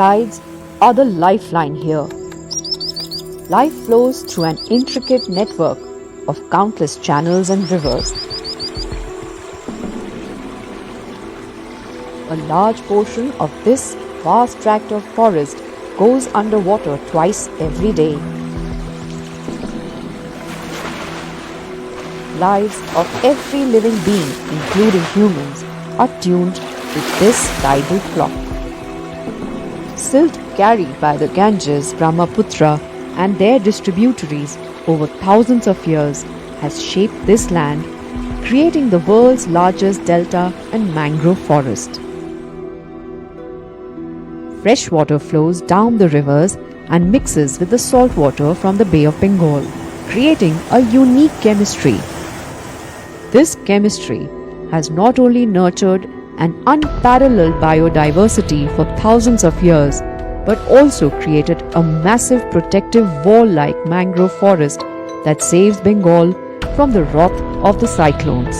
tides are the lifeline here. Life flows through an intricate network of countless channels and rivers. A large portion of this vast tract of forest goes underwater twice every day. Lives of every living being, including humans, are tuned to this tidal clock. Silt carried by the Ganges, Brahmaputra and their distributaries over thousands of years has shaped this land, creating the world's largest delta and mangrove forest. Fresh water flows down the rivers and mixes with the salt water from the Bay of Bengal, creating a unique chemistry. This chemistry has not only nurtured an unparalleled biodiversity for thousands of years, but also created a massive protective wall-like mangrove forest that saves Bengal from the wrath of the cyclones.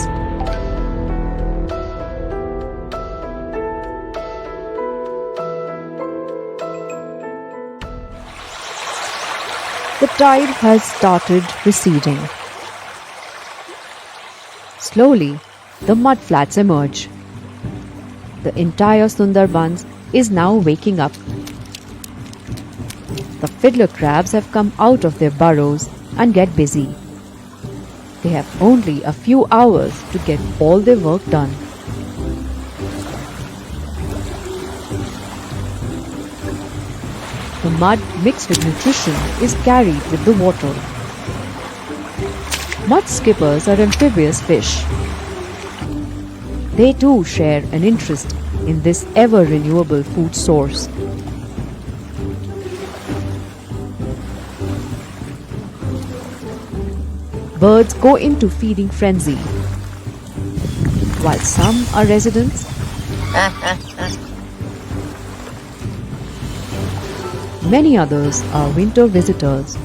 The tide has started receding. Slowly, the mudflats emerge. The entire Sundarbans is now waking up. The fiddler crabs have come out of their burrows and get busy. They have only a few hours to get all their work done. The mud mixed with nutrition is carried with the water. Mud skippers are amphibious fish. They too share an interest in this ever-renewable food source. Birds go into feeding frenzy. While some are residents, many others are winter visitors.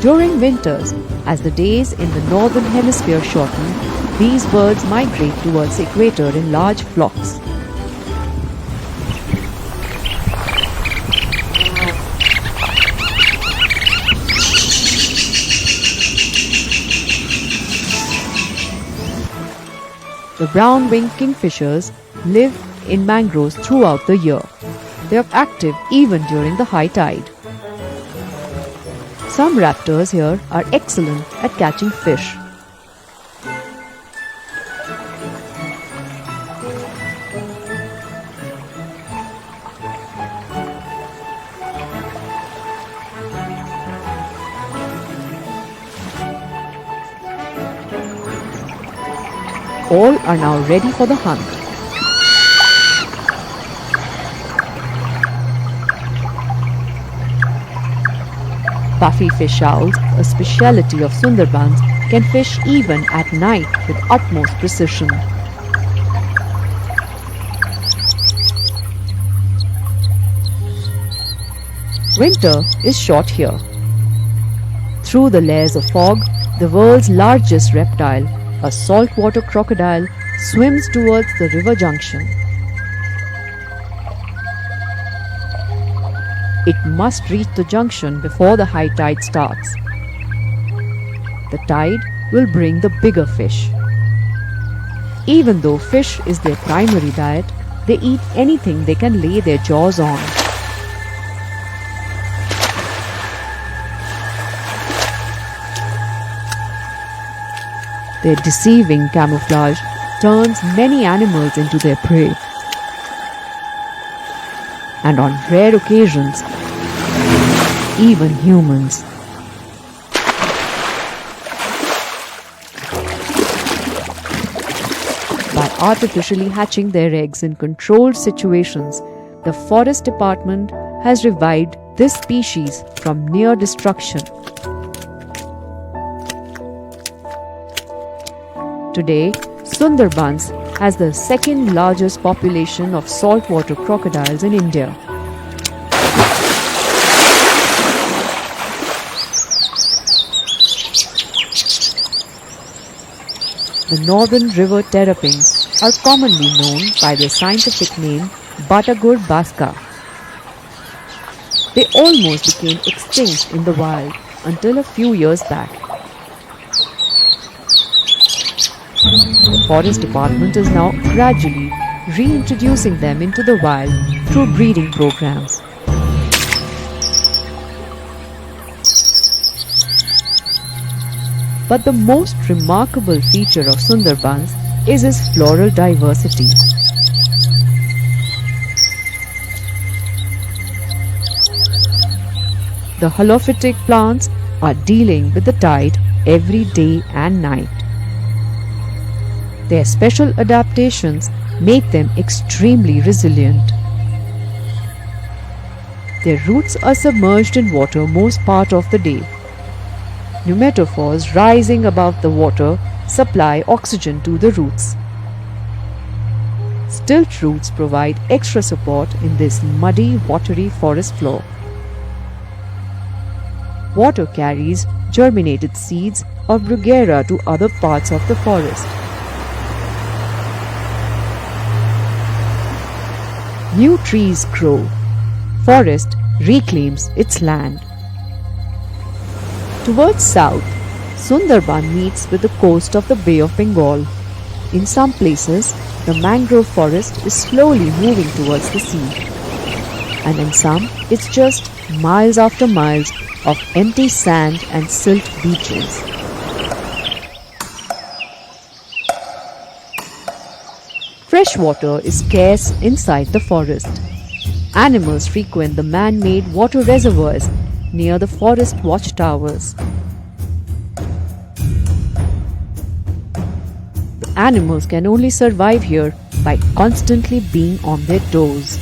During winters, as the days in the northern hemisphere shorten, these birds migrate towards the equator in large flocks. The brown-winged kingfishers live in mangroves throughout the year. They are active even during the high tide. Some raptors here are excellent at catching fish. All are now ready for the hunt. Puffy fish owls, a speciality of Sundarbans, can fish even at night with utmost precision. Winter is short here. Through the layers of fog, the world's largest reptile, a saltwater crocodile, swims towards the river junction. It must reach the junction before the high tide starts. The tide will bring the bigger fish. Even though fish is their primary diet, they eat anything they can lay their jaws on. Their deceiving camouflage turns many animals into their prey. And on rare occasions, even humans. By artificially hatching their eggs in controlled situations, the Forest Department has revived this species from near destruction. Today, Sundarbans has the second largest population of saltwater crocodiles in India. The northern river terrapins are commonly known by their scientific name Batagur Baska. They almost became extinct in the wild until a few years back. The Forest Department is now gradually reintroducing them into the wild through breeding programs. But the most remarkable feature of Sundarbans is its floral diversity. The halophytic plants are dealing with the tide every day and night. Their special adaptations make them extremely resilient. Their roots are submerged in water most part of the day. Pneumatophores rising above the water supply oxygen to the roots. Stilt roots provide extra support in this muddy, watery forest floor. Water carries germinated seeds of Bruguera to other parts of the forest. New trees grow. Forest reclaims its land. Towards south, Sundarban meets with the coast of the Bay of Bengal. In some places, the mangrove forest is slowly moving towards the sea. And in some, it's just miles after miles of empty sand and silt beaches. Fresh water is scarce inside the forest. Animals frequent the man-made water reservoirs near the forest watchtowers. The animals can only survive here by constantly being on their toes.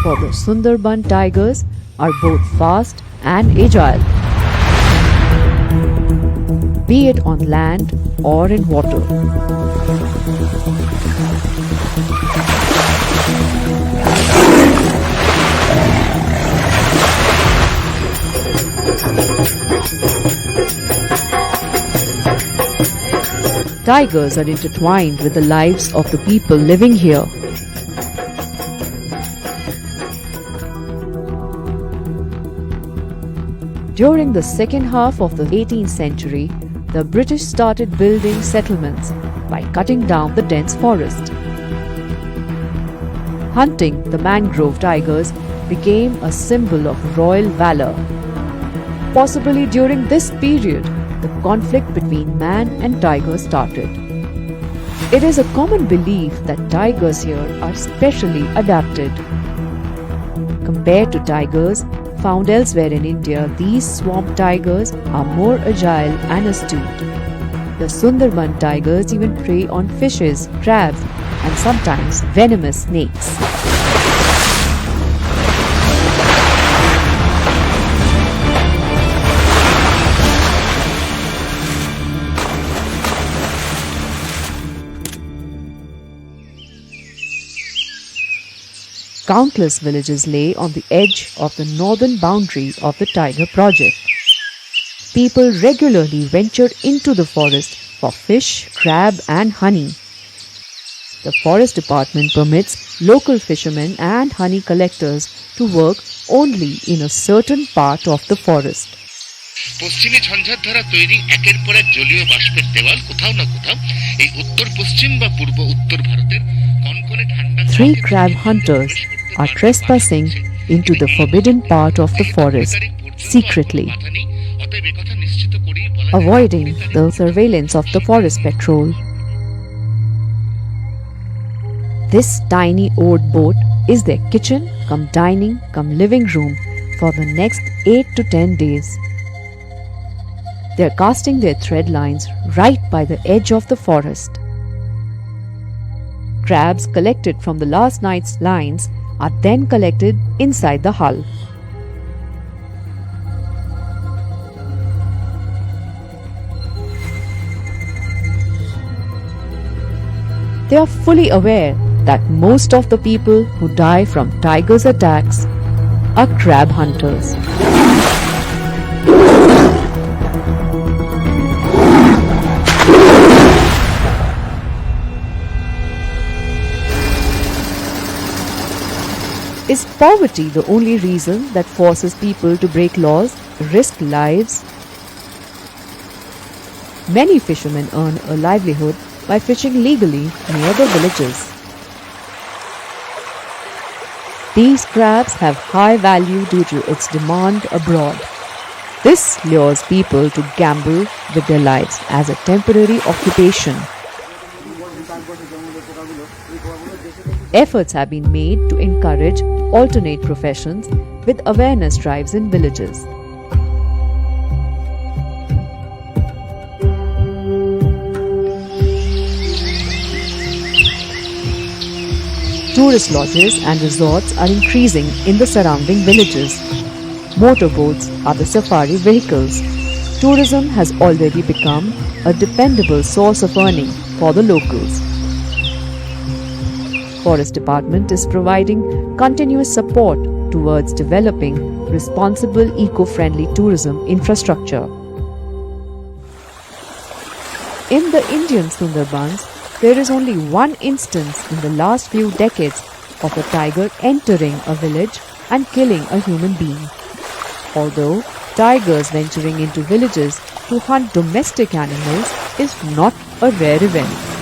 For the Sundarban tigers are both fast and agile, be it on land or in water. Tigers are intertwined with the lives of the people living here. During the second half of the 18th century, the British started building settlements by cutting down the dense forest. Hunting the mangrove tigers became a symbol of royal valor. Possibly during this period, the conflict between man and tiger started. It is a common belief that tigers here are specially adapted. Compared to tigers found elsewhere in India, these swamp tigers are more agile and astute. The Sundarban tigers even prey on fishes, crabs, and sometimes venomous snakes. Countless villages lay on the edge of the northern boundary of the Tiger project. People regularly ventured into the forest for fish, crab, and honey. The Forest Department permits local fishermen and honey collectors to work only in a certain part of the forest. পশ্চিমী ঝঞ্ঝার ধারা তৈরি একের পর এক জলীয় বাষ্পের দেওয়াল কোথাও না কোথাও এই উত্তর পশ্চিম বা পূর্ব উত্তর ভারতের কনকনে ঠান্ডা 3 crab hunters are trespassing into the forbidden part of the forest secretly, avoiding the surveillance of the forest patrol. This tiny oared boat is their kitchen cum dining cum living room for the next 8 to 10 days. They are casting their thread lines right by the edge of the forest. Crabs collected from the last night's lines are then collected inside the hull. They are fully aware that most of the people who die from tigers' attacks are crab hunters. poverty the only reason that forces people to break laws, risk lives? Many fishermen earn a livelihood by fishing legally near the villages. These crabs have high value due to its demand abroad. This lures people to gamble with their lives as a temporary occupation. Efforts have been made to encourage alternate professions with awareness drives in villages. Tourist lodges and resorts are increasing in the surrounding villages. Motorboats are the safari vehicles. Tourism has already become a dependable source of earning for the locals. Forest Department is providing continuous support towards developing responsible eco-friendly tourism infrastructure. In the Indian Sundarbans, there is only one instance in the last few decades of a tiger entering a village and killing a human being. Although tigers venturing into villages to hunt domestic animals is not a rare event.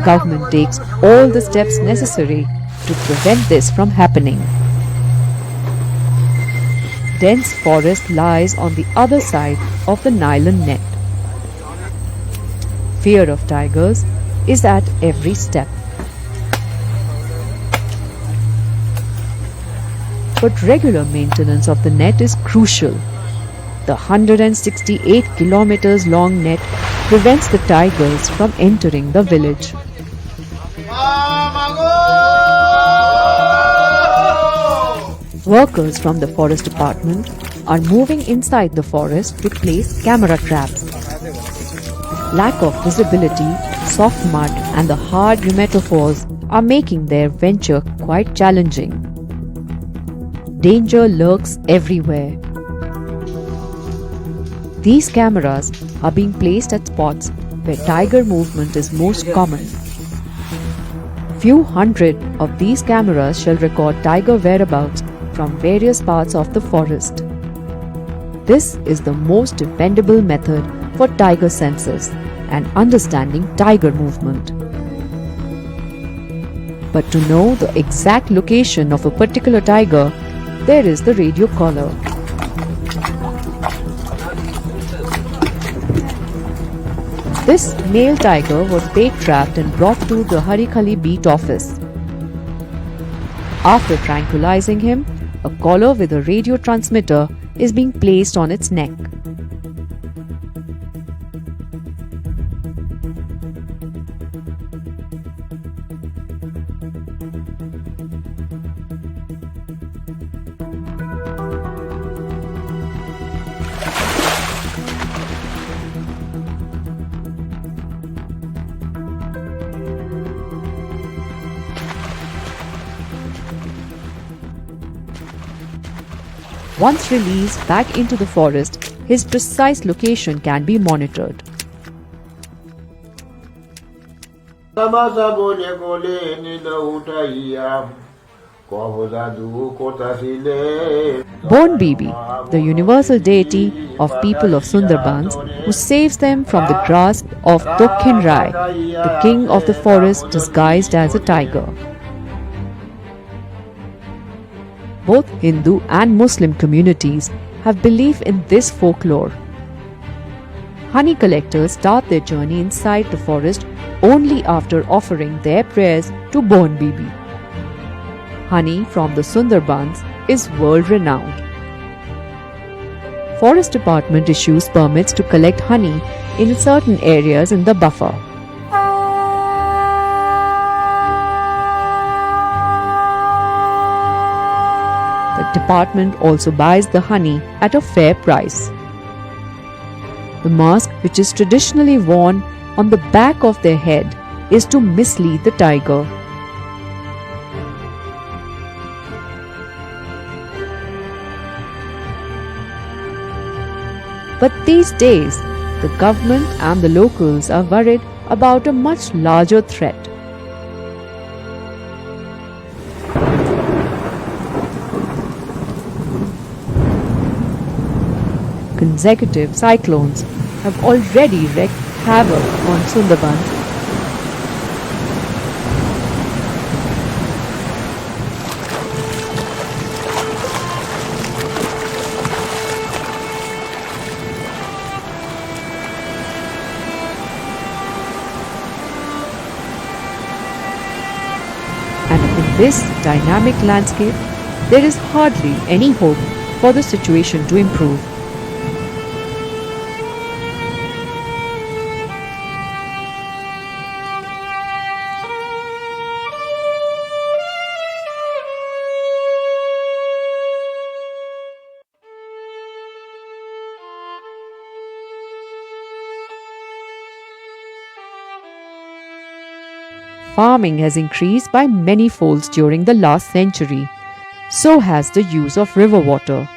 Government takes all the steps necessary to prevent this from happening. Dense forest lies on the other side of the nylon net. Fear of tigers is at every step. But regular maintenance of the net is crucial. The 168 kilometers long net prevents the tigers from entering the village. Workers from the Forest Department are moving inside the forest to place camera traps. Lack of visibility, soft mud and the hard pneumatophores are making their venture quite challenging. Danger lurks everywhere. These cameras are being placed at spots where tiger movement is most common. Few hundred of these cameras shall record tiger whereabouts from various parts of the forest. This is the most dependable method for tiger census and understanding tiger movement. But to know the exact location of a particular tiger, there is the radio collar. This male tiger was bait trapped and brought to the Harikhali beat office. After tranquilizing him, a collar with a radio transmitter is being placed on its neck. Once released back into the forest, his precise location can be monitored. Bon Bibi, the universal deity of people of Sundarbans, who saves them from the grasp of Dokhin Rai, the king of the forest disguised as a tiger. Both Hindu and Muslim communities have belief in this folklore. Honey collectors start their journey inside the forest only after offering their prayers to Bon Bibi. Honey from the Sundarbans is world-renowned. Forest Department issues permits to collect honey in certain areas in the buffer. The department also buys the honey at a fair price. The mask, which is traditionally worn on the back of their head, is to mislead the tiger. But these days, the government and the locals are worried about a much larger threat. Consecutive cyclones have already wreaked havoc on Sundarbans. And in this dynamic landscape, there is hardly any hope for the situation to improve. Farming has increased by many folds during the last century. So has the use of river water.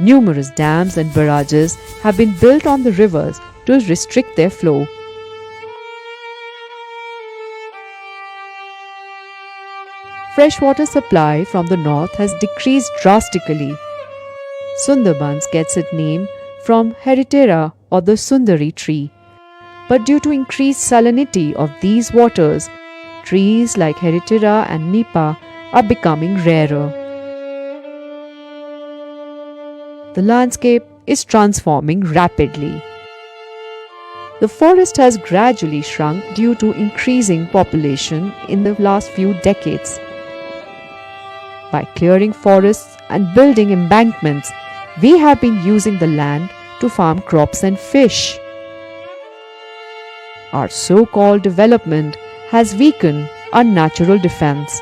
Numerous dams and barrages have been built on the rivers to restrict their flow. Freshwater supply from the north has decreased drastically. Sundarbans gets its name from Heritera or the Sundari tree. But due to increased salinity of these waters, trees like Heritera and Nipa are becoming rarer. The landscape is transforming rapidly. The forest has gradually shrunk due to increasing population in the last few decades. By clearing forests and building embankments, we have been using the land to farm crops and fish. Our so-called development has weakened our natural defense.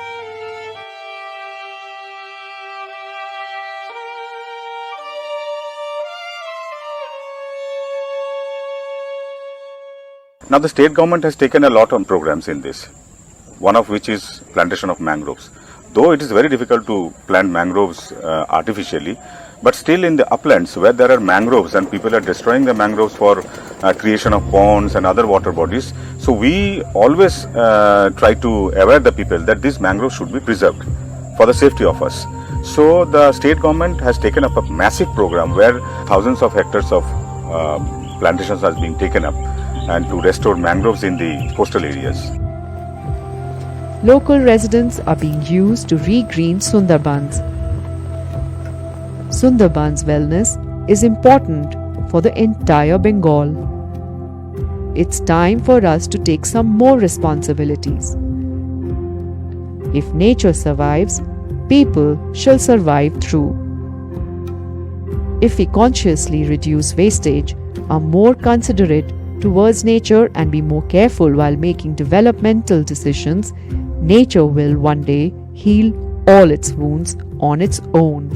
Now the state government has taken a lot of programs in this, one of which is plantation of mangroves. Though it is very difficult to plant mangroves artificially, but still in the uplands where there are mangroves and people are destroying the mangroves for creation of ponds and other water bodies. So we always try to aware the people that these mangroves should be preserved for the safety of us. So the state government has taken up a massive program where thousands of hectares of plantations are being taken up and to restore mangroves in the coastal areas. Local residents are being used to regreen Sundarbans. Sundarbans' wellness is important for the entire Bengal. It's time for us to take some more responsibilities. If nature survives, people shall survive too. If we consciously reduce wastage, are more considerate towards nature and be more careful while making developmental decisions, nature will one day heal all its wounds on its own.